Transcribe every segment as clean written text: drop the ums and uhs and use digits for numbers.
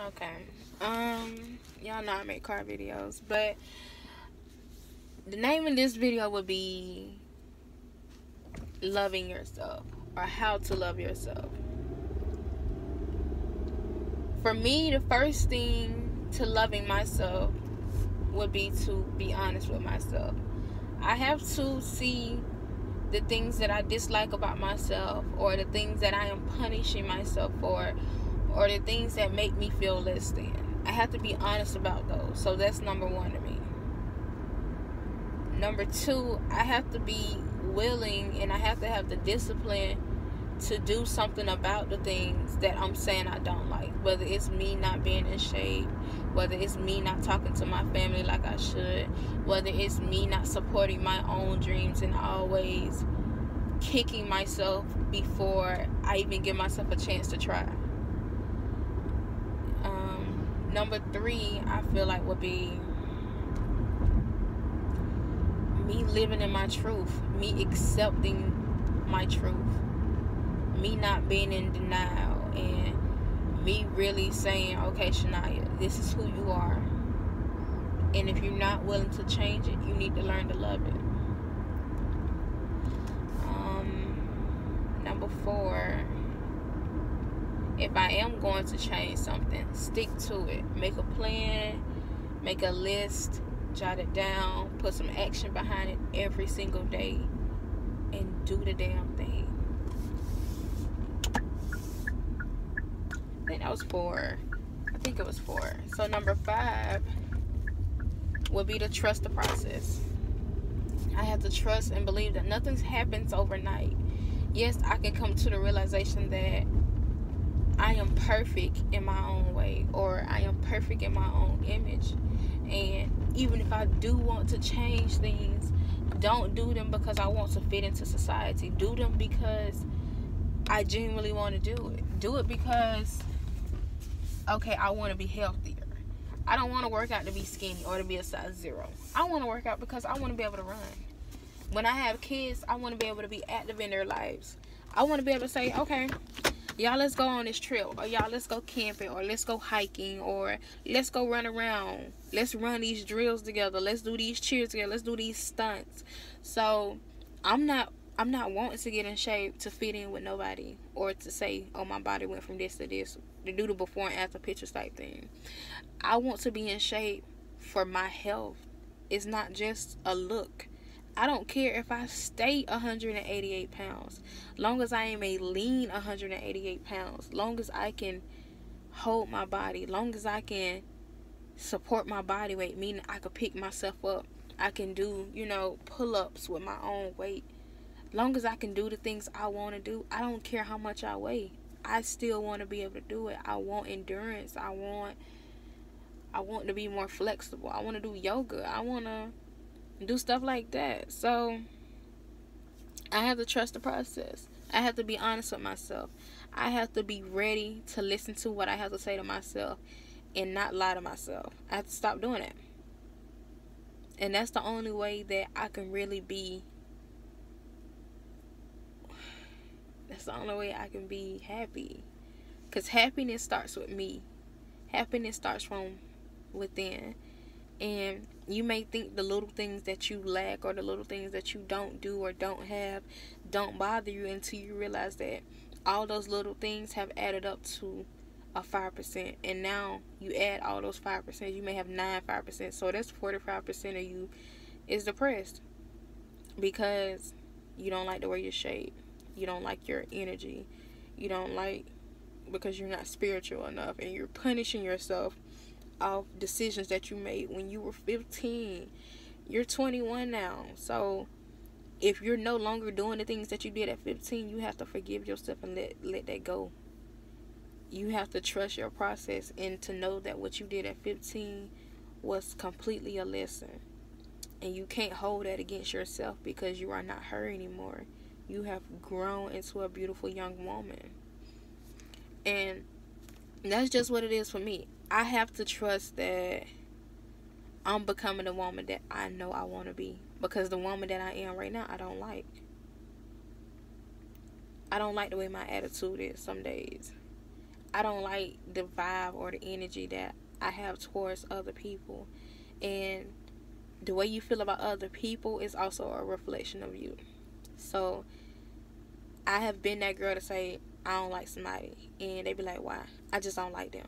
Okay. Y'all know I make car videos, but the name of this video would be loving yourself, or how to love yourself. For me, the first thing to loving myself would be to be honest with myself. I have to see the things that I dislike about myself, or the things that I am punishing myself for, or the things that make me feel less than. I have to be honest about those. So that's number one to me. Number two, I have to be willing, and I have to have the discipline to do something about the things that I'm saying I don't like. Whether it's me not being in shape, whether it's me not talking to my family like I should, whether it's me not supporting my own dreams and always kicking myself before I even give myself a chance to try. Number three, I feel like would be me living in my truth, me accepting my truth, me not being in denial, and me really saying, okay, Shania, this is who you are, and if you're not willing to change it, you need to learn to love it. Number four, if I am going to change something, stick to it. Make a plan, make a list, jot it down, put some action behind it every single day, and do the damn thing. I think that was four. I think it was four. So number five would be to trust the process. I have to trust and believe that nothing happens overnight. Yes, I can come to the realization that I am perfect in my own way, or I am perfect in my own image. And even if I do want to change things, don't do them because I want to fit into society. Do them because I genuinely want to do it. Do it because, okay, I want to be healthier. I don't want to work out to be skinny or to be a size 0. I want to work out because I want to be able to run. When I have kids, I want to be able to be active in their lives. I want to be able to say, okay, y'all, let's go on this trip, or y'all, let's go camping, or let's go hiking, or let's go run around. Let's run these drills together. Let's do these cheers together. Let's do these stunts. So I'm not wanting to get in shape to fit in with nobody, or to say, oh, my body went from this to this, to do the before and after pictures type thing. I want to be in shape for my health. It's not just a look. I don't care if I stay 188 pounds. Long as I am a lean 188 pounds. Long as I can hold my body. Long as I can support my body weight. Meaning I can pick myself up. I can do, pull-ups with my own weight. Long as I can do the things I want to do. I don't care how much I weigh. I still want to be able to do it. I want endurance. I want to be more flexible. I want to do yoga. I want to do stuff like that. So I have to trust the process. I have to be honest with myself. I have to be ready to listen to what I have to say to myself and not lie to myself. I have to stop doing it. And that's the only way that I can really be, that's the only way I can be happy. Because happiness starts with me. Happiness starts from within. And you may think the little things that you lack, or the little things that you don't do or don't have, don't bother you, until you realize that all those little things have added up to a 5%. And now you add all those 5%, you may have 5%. So that's 45% of you is depressed because you don't like the way you're shaped. You don't like your energy. You don't like, because you're not spiritual enough, and you're punishing yourself of decisions that you made when you were 15. You're 21 now. So if you're no longer doing the things that you did at 15, you have to forgive yourself and let that go. You have to trust your process, and to know that what you did at 15 was completely a lesson. And you can't hold that against yourself, because you are not her anymore. You have grown into a beautiful young woman. And that's just what it is for me. I have to trust that I'm becoming the woman that I know I want to be. Because the woman that I am right now, I don't like. I don't like the way my attitude is some days. I don't like the vibe or the energy that I have towards other people. And the way you feel about other people is also a reflection of you. So I have been that girl to say I don't like somebody, and they be like, why? I just don't like them.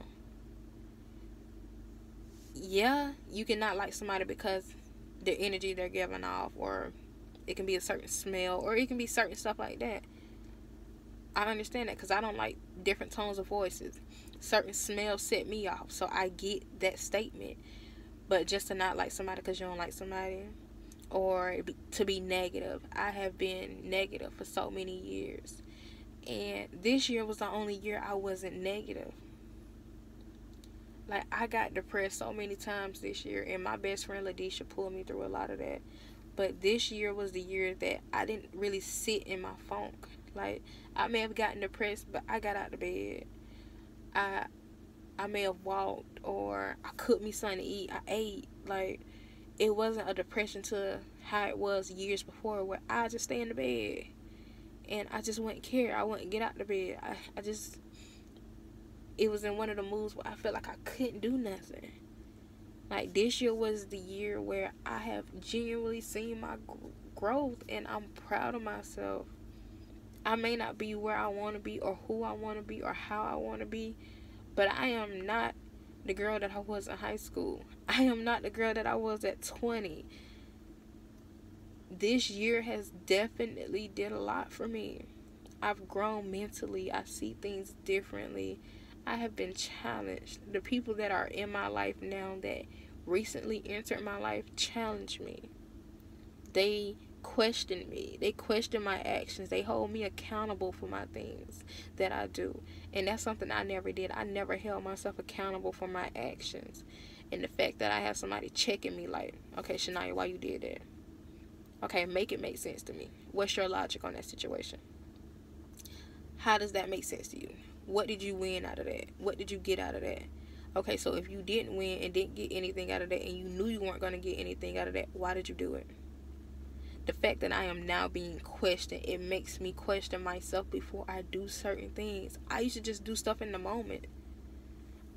Yeah, you cannot like somebody because the energy they're giving off, or it can be a certain smell, or it can be certain stuff like that. I understand that because I don't like different tones of voices. Certain smells set me off, so I get that statement. But just to not like somebody because you don't like somebody, or to be negative. I have been negative for so many years. And this year was the only year I wasn't negative. Like, I got depressed so many times this year, and my best friend Ladisha pulled me through a lot of that. But this year was the year that I didn't really sit in my funk. Like, I may have gotten depressed, but I got out of bed. I may have walked, or I cooked me something to eat. I ate. Like, it wasn't a depression to how it was years before, where I just stay in the bed and I just wouldn't care. I wouldn't get out the bed. I just, it was in one of the moods where I felt like I couldn't do nothing. Like, this year was the year where I have genuinely seen my growth, and I'm proud of myself. I may not be where I want to be, or who I want to be, or how I want to be, but I am not the girl that I was in high school. I am not the girl that I was at 20. This year has definitely did a lot for me. I've grown mentally. I see things differently. I have been challenged. The people that are in my life now that recently entered my life challenge me. They question me. They question my actions. They hold me accountable for my things that I do. And that's something I never did. I never held myself accountable for my actions. And the fact that I have somebody checking me like, okay, Shania, why you did that? Okay, make it make sense to me. What's your logic on that situation? How does that make sense to you? What did you win out of that? What did you get out of that? Okay, so if you didn't win and didn't get anything out of that, and you knew you weren't going to get anything out of that, why did you do it? The fact that I am now being questioned, it makes me question myself before I do certain things. I used to just do stuff in the moment.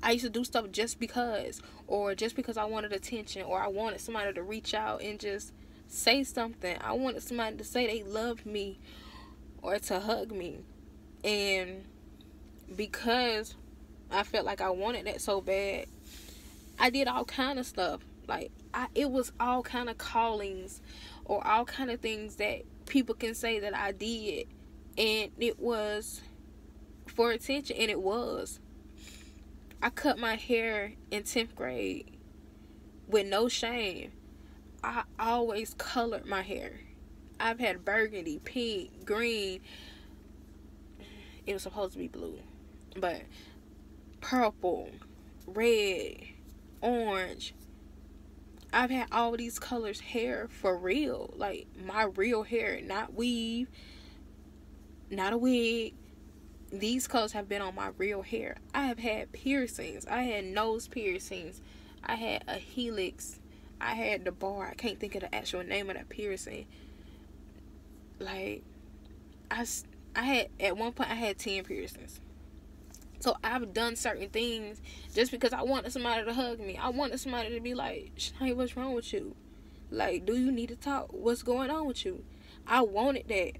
I used to do stuff just because, or just because I wanted attention, or I wanted somebody to reach out and just say something. I wanted somebody to say they loved me, or to hug me. And because I felt like I wanted that so bad, I did all kind of stuff. Like, it was all kind of callings, or all kind of things that people can say that I did, and it was for attention. And it was. I cut my hair in 10th grade with no shame. I always colored my hair. I've had burgundy, pink, green. It was supposed to be blue, but purple, red, orange. I've had all these colors hair for real. Like, my real hair, not weave, not a wig. These colors have been on my real hair. I have had piercings. I had nose piercings. I had a helix. I had the bar. I can't think of the actual name of that piercing. Like, I had, at one point, I had 10 piercings. So I've done certain things just because I wanted somebody to hug me. I wanted somebody to be like, Shania, what's wrong with you? Like, do you need to talk? What's going on with you? I wanted that.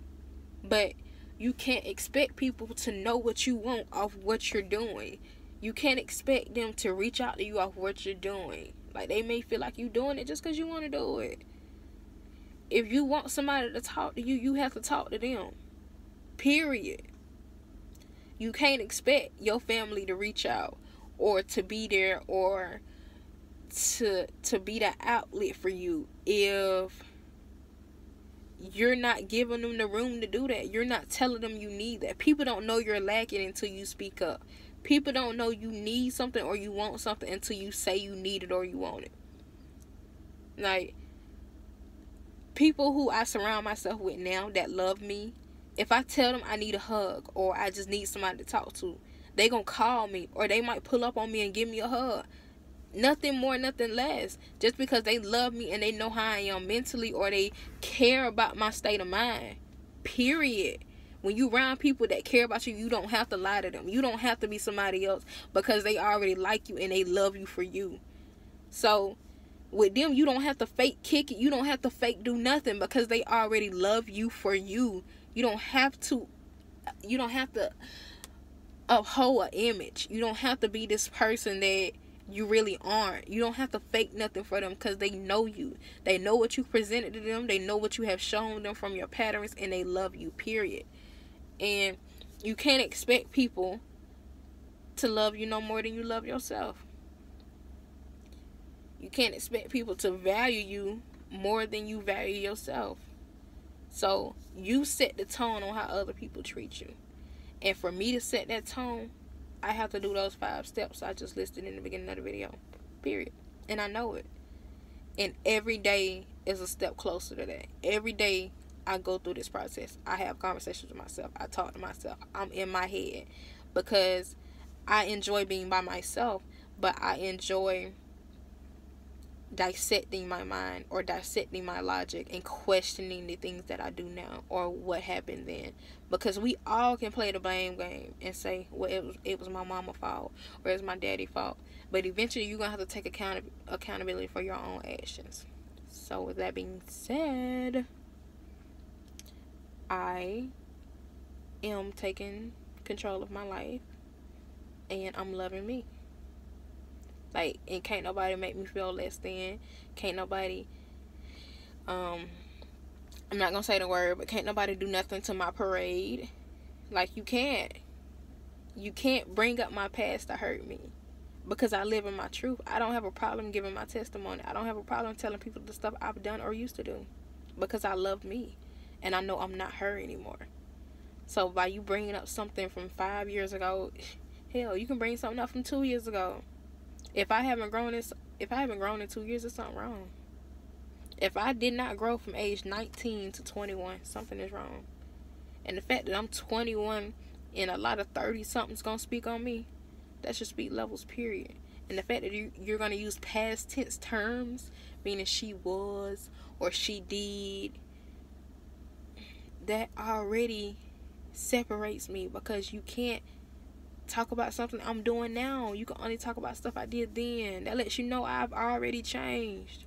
But you can't expect people to know what you want off what you're doing. You can't expect them to reach out to you off what you're doing. Like, they may feel like you're doing it just because you want to do it. If you want somebody to talk to you, you have to talk to them. Period. You can't expect your family to reach out, or to be there, or to be the outlet for you if you're not giving them the room to do that. You're not telling them you need that. People don't know you're lacking until you speak up. People don't know you need something or you want something until you say you need it or you want it. Like, people who I surround myself with now that love me, if I tell them I need a hug or I just need somebody to talk to, they gonna call me, or they might pull up on me and give me a hug. Nothing more, nothing less. Just because they love me and they know how I am mentally, or they care about my state of mind. Period. When you around people that care about you, you don't have to lie to them. You don't have to be somebody else, because they already like you and they love you for you. So with them, you don't have to fake kick it. You don't have to fake do nothing, because they already love you for you. You don't have to uphold an image. You don't have to be this person that you really aren't. You don't have to fake nothing for them, because they know you. They know what you presented to them. They know what you have shown them from your patterns, and they love you, period. And you can't expect people to love you no more than you love yourself. You can't expect people to value you more than you value yourself. So you set the tone on how other people treat you. And for me to set that tone, I have to do those 5 steps I just listed in the beginning of the video. Period. And I know it. And every day is a step closer to that. Every day I go through this process. I have conversations with myself. I talk to myself. I'm in my head. Because I enjoy being by myself. But I enjoy dissecting my mind, or dissecting my logic, and questioning the things that I do now, or what happened then. Because we all can play the blame game and say, well, it was my mama's fault, or it's my daddy's fault. But eventually you're gonna have to take accountability for your own actions. So with that being said, I am taking control of my life, and I'm loving me. Like, and can't nobody make me feel less than. Can't nobody, I'm not gonna say the word, but can't nobody do nothing to my parade. Like, you can't bring up my past to hurt me, because I live in my truth. I don't have a problem giving my testimony. I don't have a problem telling people the stuff I've done or used to do, because I love me, and I know I'm not her anymore. So by you bringing up something from 5 years ago, hell, you can bring something up from 2 years ago. If I haven't grown in 2 years, there's something wrong. If I did not grow from age 19 to 21, something is wrong. And the fact that I'm 21 and a lot of 30-somethings gonna speak on me, that should speak levels, period. And the fact that you're gonna use past tense terms, meaning she was or she did, that already separates me, because you can't talk about something I'm doing now. You can only talk about stuff I did then. That lets you know I've already changed.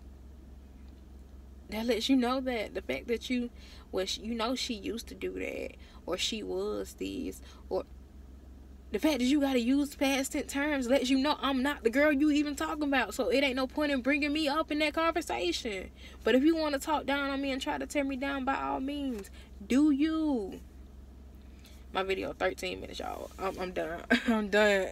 That lets you know that the fact that she used to do that, or she was this, or the fact that you gotta use past tense terms lets you know I'm not the girl you even talking about. So it ain't no point in bringing me up in that conversation. But if you want to talk down on me and try to tear me down, by all means, do you. My video 13 minutes, y'all. I'm done. I'm done.